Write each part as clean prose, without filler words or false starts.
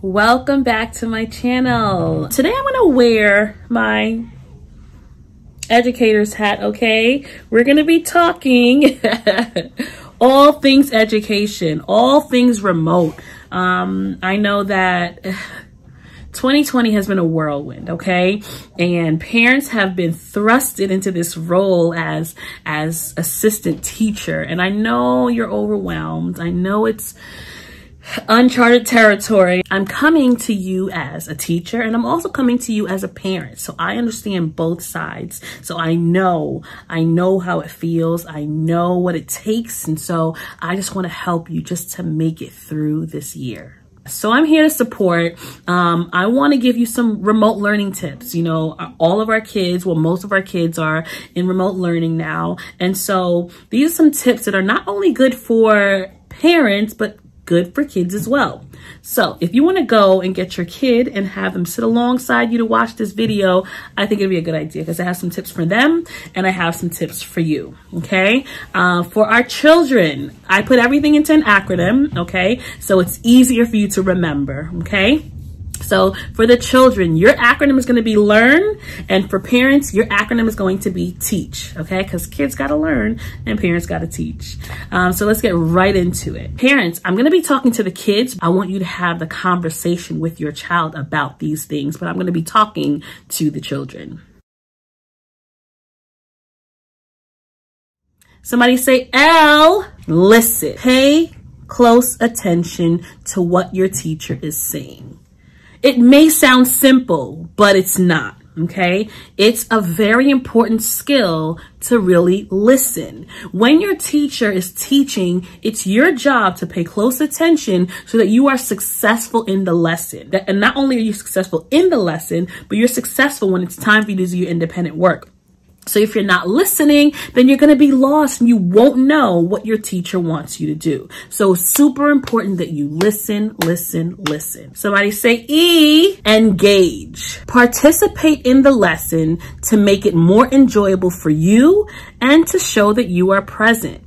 Welcome back to my channel. Today I'm gonna wear my educator's hat, okay? We're gonna be talking all things education, all things remote. I know that 2020 has been a whirlwind, okay? And parents have been thrusted into this role as assistant teacher. And I know you're overwhelmed. I know it's uncharted territory. I'm coming to you as a teacher, and I'm also coming to you as a parent. So I understand both sides. So I know how it feels. I know what it takes. And so I just want to help you just to make it through this year. So I'm here to support. I want to give you some remote learning tips. You know, all of our kids, well, most of our kids are in remote learning now. And so these are some tips that are not only good for parents, but good for kids as well. So if you want to go and get your kid and have them sit alongside you to watch this video, I think it'd be a good idea because I have some tips for them and I have some tips for you. Okay. For our children, I put everything into an acronym. Okay. So it's easier for you to remember. Okay. So for the children, your acronym is going to be LEARN, and for parents, your acronym is going to be TEACH, okay? Because kids got to learn and parents got to teach. So let's get right into it. Parents, I'm going to be talking to the kids. I want you to have the conversation with your child about these things, but I'm going to be talking to the children. Somebody say L. Listen. Pay close attention to what your teacher is saying. It may sound simple, but it's not, okay? It's a very important skill to really listen. When your teacher is teaching, it's your job to pay close attention so that you are successful in the lesson. And not only are you successful in the lesson, but you're successful when it's time for you to do your independent work. So if you're not listening, then you're going to be lost and you won't know what your teacher wants you to do. So it's super important that you listen, listen, listen. Somebody say E, engage. Participate in the lesson to make it more enjoyable for you and to show that you are present.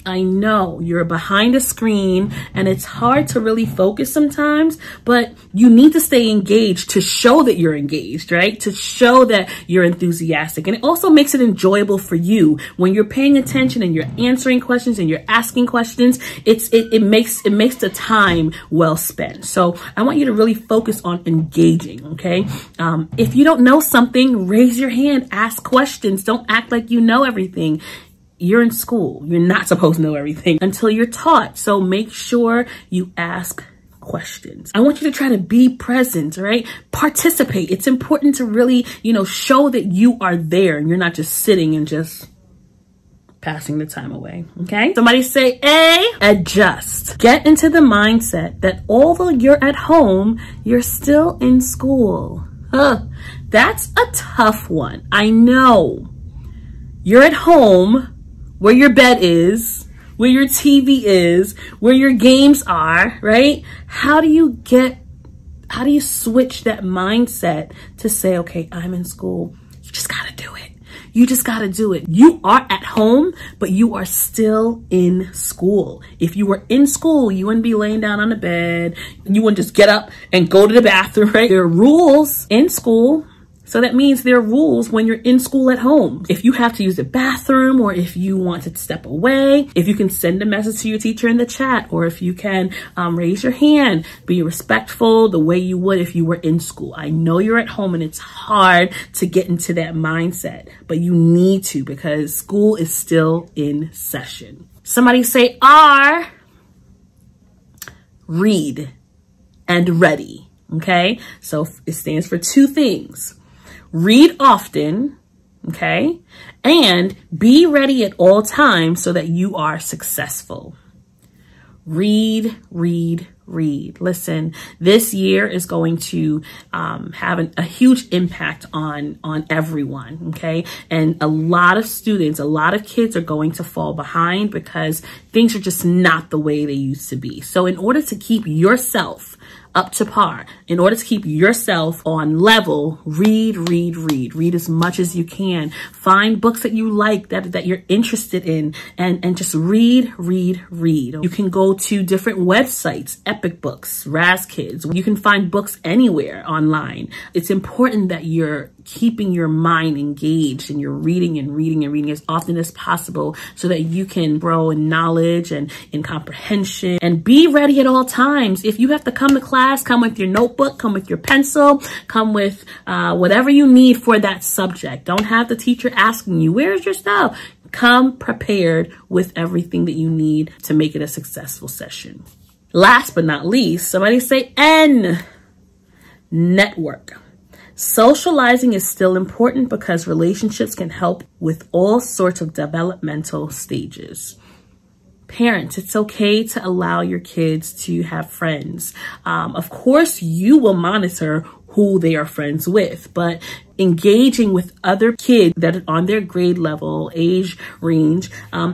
I know you're behind a screen and it's hard to really focus sometimes, but you need to stay engaged to show that you're engaged, right? To show that you're enthusiastic. And it also makes it enjoyable for you when you're paying attention and you're answering questions and you're asking questions. It makes the time well spent. So I want you to really focus on engaging. Okay. If you don't know something, raise your hand, ask questions. Don't act like you know everything. You're in school. You're not supposed to know everything until you're taught. So make sure you ask questions. I want you to try to be present, right? Participate. It's important to really, show that you are there and you're not just sitting and just passing the time away. Okay. Somebody say A, adjust. Get into the mindset that although you're at home, you're still in school. That's a tough one. I know. You're at home, where your bed is, where your TV is, where your games are, right? How do you switch that mindset to say, okay, I'm in school. You just gotta do it. You just gotta do it. You are at home, but you are still in school. If you were in school, you wouldn't be laying down on the bed. You wouldn't just get up and go to the bathroom, right? There are rules in school. So that means there are rules when you're in school at home. If you have to use the bathroom, or if you want to step away, if you can send a message to your teacher in the chat, or if you can raise your hand, be respectful the way you would if you were in school. I know you're at home and it's hard to get into that mindset, but you need to because school is still in session. Somebody say R, read and ready. Okay, so it stands for two things. Read often, okay, and be ready at all times so that you are successful. Read, read, read. Listen, this year is going to have a huge impact on everyone, okay? And a lot of students, a lot of kids are going to fall behind because things are just not the way they used to be. So in order to keep yourself up to par. In order to keep yourself on level, read as much as you can. Find books that you like, that you're interested in, and just read. You can go to different websites, Epic Books, Raz Kids. You can find books anywhere online. It's important that you're keeping your mind engaged and you're reading as often as possible so that you can grow in knowledge and in comprehension, and be ready at all times. If you have to come to class, come with your notebook, come with your pencil, come with whatever you need for that subject. Don't have the teacher asking you, where's your stuff? Come prepared with everything that you need to make it a successful session. Last but not least, somebody say N, network. Socializing is still important because relationships can help with all sorts of developmental stages. Parents, it's okay to allow your kids to have friends. Of course, you will monitor who they are friends with, but engaging with other kids that are on their grade level, age range,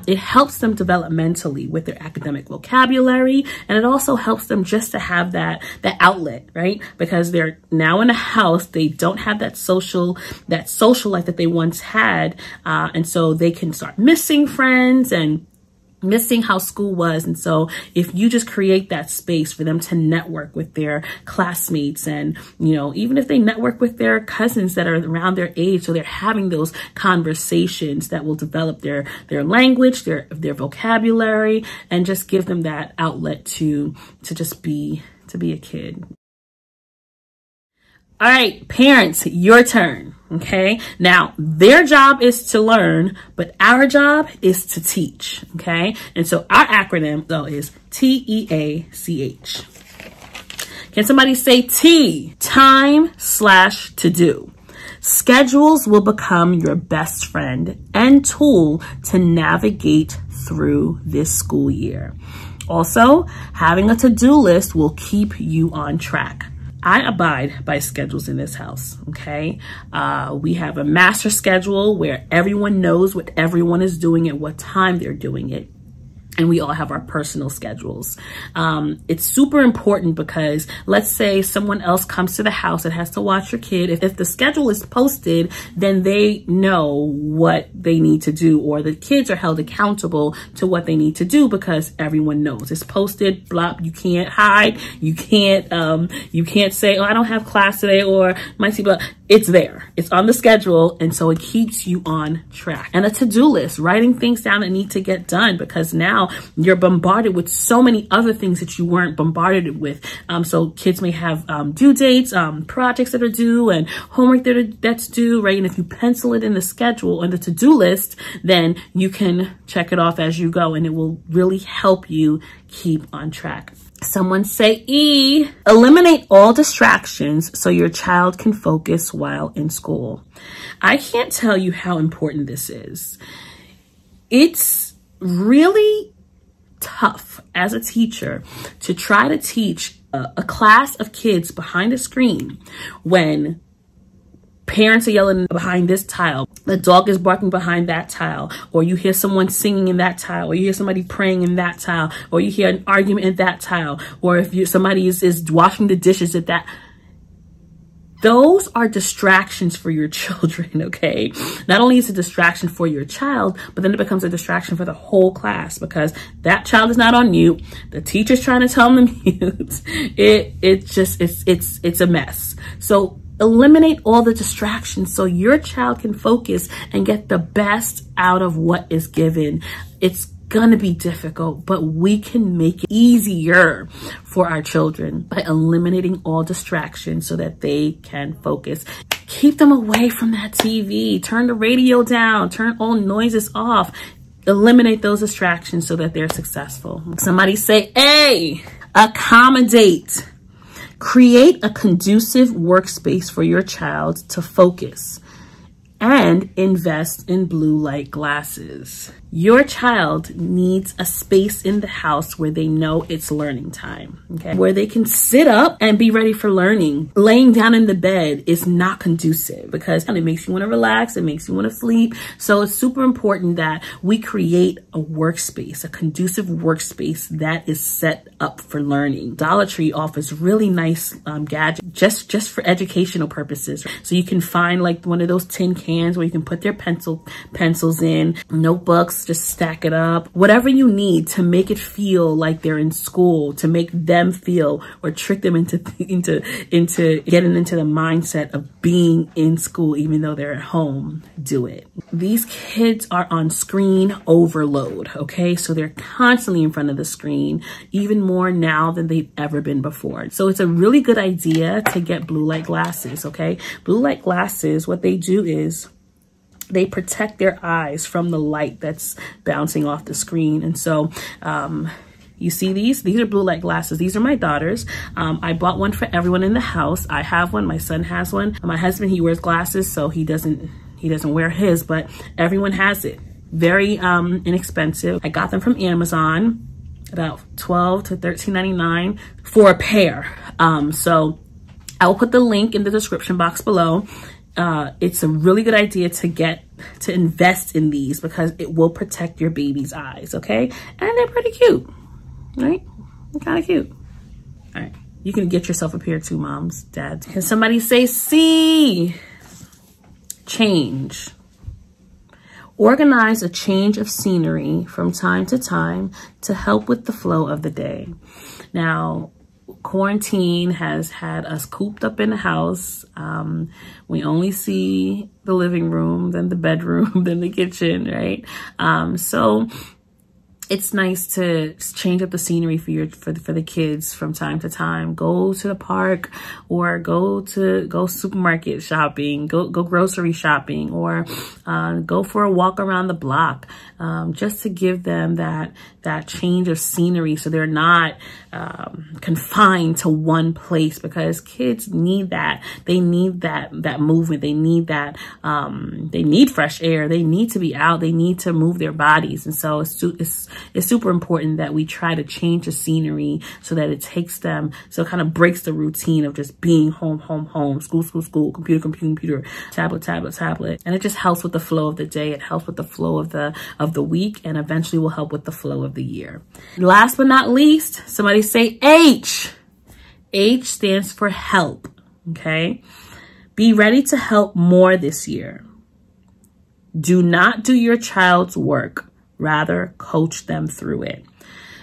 it helps them developmentally with their academic vocabulary, and it also helps them just to have that outlet, right? Because they're now in a house, they don't have that social life that they once had, and so they can start missing friends and missing how school was. And so if you just create that space for them to network with their classmates, and, you know, even if they network with their cousins that are around their age, so they're having those conversations that will develop their language, their vocabulary, and just give them that outlet to just be a kid. All right, parents, your turn. Okay. Now, their job is to learn, but our job is to teach. Okay. And so our acronym, though, is TEACH. Can somebody say T? Time/to do. Schedules will become your best friend and tool to navigate through this school year. Also, having a to-do list will keep you on track. I abide by schedules in this house, okay? We have a master schedule where everyone knows what everyone is doing at what time they're doing it. And we all have our personal schedules. It's super important because let's say someone else comes to the house that has to watch your kid. If the schedule is posted, then they know what they need to do, or the kids are held accountable to what they need to do because everyone knows it's posted. Blah, you can't hide. You can't say, oh, I don't have class today, or might see, but it's there. It's on the schedule. And so it keeps you on track. And a to-do list, writing things down that need to get done, because now you're bombarded with so many other things that you weren't bombarded with. So kids may have due dates, projects that are due, and homework that's due, right? And if you pencil it in the schedule or the to-do list, then you can check it off as you go, and it will really help you keep on track. Someone say E. Eliminate all distractions so your child can focus while in school. I can't tell you how important this is. It's really tough as a teacher to try to teach a class of kids behind a screen when parents are yelling behind this tile, the dog is barking behind that tile, or you hear someone singing in that tile, or you hear somebody praying in that tile, or you hear an argument in that tile, or if somebody is washing the dishes at that. Those are distractions for your children, okay? Not only is it a distraction for your child, but then it becomes a distraction for the whole class because that child is not on mute. The teacher's trying to tell them to mute. It's a mess. So eliminate all the distractions so your child can focus and get the best out of what is given. It's gonna be difficult, but we can make it easier for our children by eliminating all distractions so that they can focus. Keep them away from that TV. Turn the radio down. Turn all noises off. Eliminate those distractions so that they're successful. Somebody say A. Accommodate. Create a conducive workspace for your child to focus, and invest in blue light glasses. Your child needs a space in the house where they know it's learning time, okay? Where they can sit up and be ready for learning. Laying down in the bed is not conducive because it makes you want to relax, it makes you want to sleep. So it's super important that we create a workspace, a conducive workspace that is set up for learning. Dollar Tree offers really nice gadgets just for educational purposes. So you can find like one of those tin cans where you can put their pencils in, notebooks, just stack it up, whatever you need to make it feel like they're in school, to make them feel or trick them into getting into the mindset of being in school even though they're at home. Do it. These kids are on screen overload, okay? So they're constantly in front of the screen, even more now than they've ever been before. So it's a really good idea to get blue light glasses, okay? Blue light glasses, what they do is they protect their eyes from the light that's bouncing off the screen. And so, you see these are blue light glasses. These are my daughter's. I bought one for everyone in the house. I have one, my son has one. My husband, he wears glasses, so he doesn't wear his, but everyone has it. Very inexpensive. I got them from Amazon, about $12 to $13.99 for a pair. So I will put the link in the description box below. It's a really good idea to invest in these because it will protect your baby's eyes, okay? And they're pretty cute, right? They're kind of cute. All right, you can get yourself a pair too, moms, dads. Can somebody say C? Change. Organize a change of scenery from time to time to help with the flow of the day. Now, quarantine has had us cooped up in the house. We only see the living room, then the bedroom, then the kitchen, right? So it's nice to change up the scenery for the kids from time to time. Go to the park or go supermarket shopping, go grocery shopping, or go for a walk around the block, just to give them that change of scenery so they're not confined to one place, because kids need that. They need that movement. They need that. They need fresh air. They need to be out. They need to move their bodies. And so it's super important that we try to change the scenery so that it takes them, so it kind of breaks the routine of just being home, school, computer, tablet. And it just helps with the flow of the day. It helps with the flow of the week, and eventually will help with the flow of the year. Last but not least, somebody say H. H stands for help, okay? Be ready to help more this year. Do not do your child's work. Rather, coach them through it.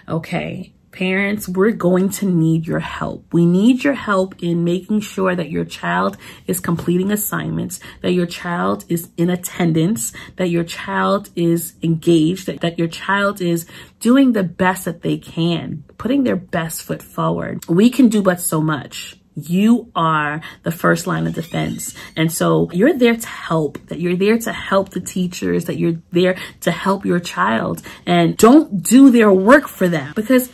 Okay, parents, we're going to need your help. We need your help in making sure that your child is completing assignments, that your child is in attendance, that your child is engaged, that your child is doing the best that they can, putting their best foot forward. We can do but so much. You are the first line of defense. And so you're there to help, that you're there to help the teachers, that you're there to help your child, and don't do their work for them, because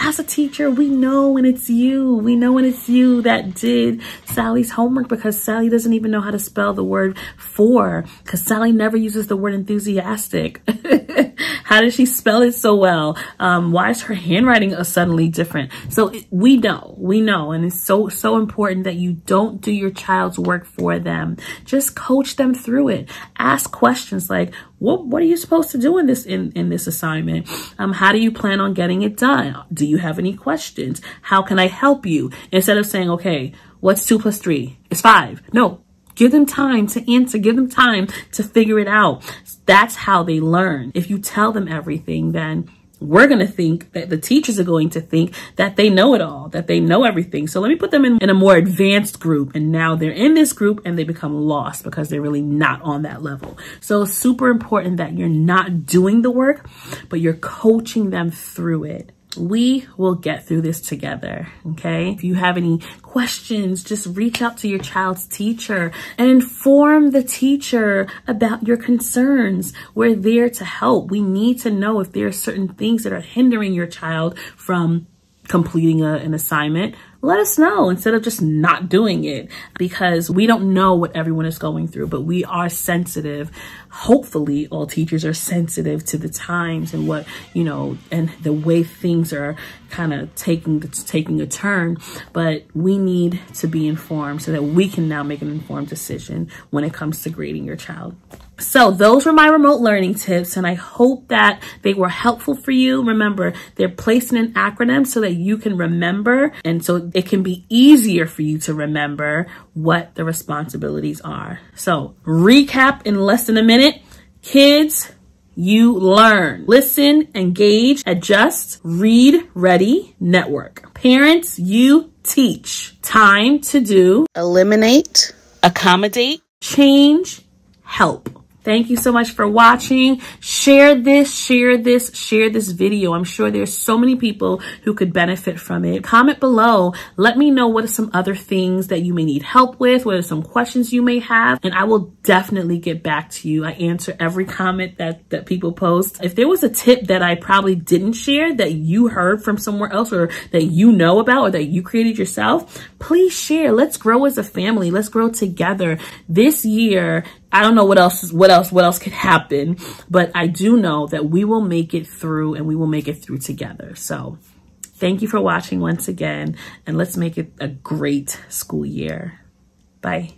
as a teacher, we know when it's you. We know when it's you that did Sally's homework, because Sally doesn't even know how to spell the word for, because Sally never uses the word enthusiastic. How does she spell it so well? Why is her handwriting suddenly different? So we know. And it's so important that you don't do your child's work for them. Just coach them through it. Ask questions like, what are you supposed to do in this assignment? How do you plan on getting it done? Do you have any questions? How can I help you? Instead of saying, okay, what's 2 plus 3? It's 5. No. Give them time to answer. Give them time to figure it out. That's how they learn. If you tell them everything, then we're going to think that the teachers are going to think that they know it all, that they know everything. So let me put them in a more advanced group. And now they're in this group and they become lost because they're really not on that level. So it's super important that you're not doing the work, but you're coaching them through it. We will get through this together, okay? If you have any questions, just reach out to your child's teacher and inform the teacher about your concerns. We're there to help. We need to know if there are certain things that are hindering your child from completing an assignment. let us know instead of just not doing it, because we don't know what everyone is going through, but we are sensitive. Hopefully all teachers are sensitive to the times and what, you know, and the way things are kind of taking a turn, but we need to be informed so that we can now make an informed decision when it comes to grading your child. So those were my remote learning tips, and I hope that they were helpful for you. Remember, they're placed in an acronym so that you can remember, and so it can be easier for you to remember what the responsibilities are. So recap in less than a minute. Kids, you learn, listen, engage, adjust, read, ready, network. Parents, you teach. Time to do, eliminate, accommodate, change, help. Thank you so much for watching. Share this video. I'm sure there's so many people who could benefit from it. Comment below. Let me know what are some other things that you may need help with. What are some questions you may have? And I will definitely get back to you. I answer every comment that people post. If there was a tip that I probably didn't share that you heard from somewhere else, or that you know about, or that you created yourself, please share. Let's grow as a family. Let's grow together. This year, I don't know what else could happen, but I do know that we will make it through, and we will make it through together. So thank you for watching once again, and let's make it a great school year. Bye.